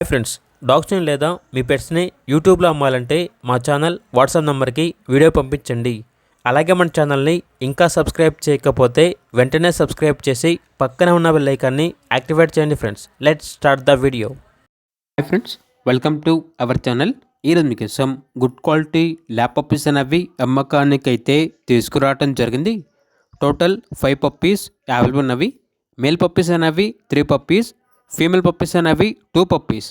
Hi friends, డాగ్స్ని లేదా మీ పెట్స్ని యూట్యూబ్లో అమ్మాలంటే మా ఛానల్ వాట్సాప్ నెంబర్కి వీడియో పంపించండి. అలాగే మన ఛానల్ని ఇంకా సబ్స్క్రైబ్ చేయకపోతే వెంటనే సబ్స్క్రైబ్ చేసి పక్కనే ఉన్న బెల్ ఐకాన్ని యాక్టివేట్ చేయండి. Friends, let's start the video. Hi friends, welcome to our channel. ఈరోజు మీకోసం గుడ్ క్వాలిటీ ల్యాబ్ పప్పీస్ అనేవి అమ్మకానికైతే తీసుకురావడం జరిగింది. టోటల్ 5 పప్పీస్ అవైలబుల్ ఉన్నవి. మేల్ పప్పీస్ అనేవి 3 పప్పీస్, ఫీమేల్ పప్పీస్ అనేవి 2 పప్పీస్.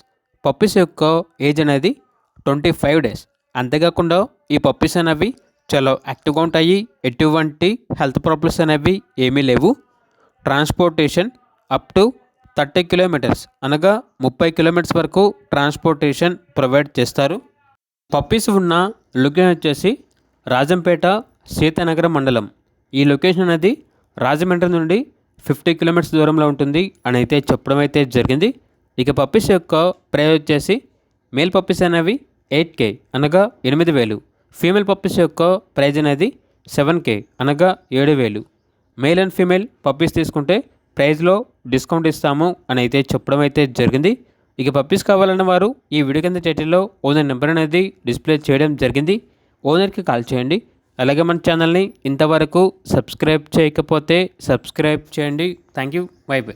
పప్పీస్ యొక్క ఏజ్ అనేది 25 డేస్. అంతేకాకుండా ఈ పప్పీస్ అనేవి చాలా యాక్టివ్గా ఉంటాయి. ఎటువంటి హెల్త్ ప్రాబ్లమ్స్ అనేవి ఏమీ లేవు. ట్రాన్స్పోర్టేషన్ అప్ టు 30 కిలోమీటర్స్ అనగా 30 కిలోమీటర్స్ వరకు ట్రాన్స్పోర్టేషన్ ప్రొవైడ్ చేస్తారు. పప్పీస్ ఉన్న లొకేషన్ వచ్చేసి రాజంపేట సీతానగరం మండలం. ఈ లొకేషన్ అనేది రాజమండ్రి నుండి 50 కిలోమీటర్స్ దూరంలో ఉంటుంది అని అయితే చెప్పడం అయితే జరిగింది. ఇక పప్పీస్ యొక్క ప్రైస్ వచ్చేసి మేల్ పప్పీస్ అనేవి 8K అనగా 8,000. ఫీమేల్ పప్పీస్ యొక్క ప్రైజ్ అనేది 7K అనగా 7,000. మేల్ అండ్ ఫీమేల్ పప్పీస్ తీసుకుంటే ప్రైజ్లో డిస్కౌంట్ ఇస్తాము అని అయితే చెప్పడం అయితే జరిగింది. ఇక పప్పీస్ కావాలన్న వారు ఈ వీడియో కింద టైటిల్లో ఓనర్ నెంబర్ అనేది డిస్ప్లే చేయడం జరిగింది. ఓనర్కి కాల్ చేయండి. అలాగే మన ఛానల్ని ఇంతవరకు సబ్స్క్రైబ్ చేయకపోతే సబ్స్క్రైబ్ చేయండి. Thank you. By by.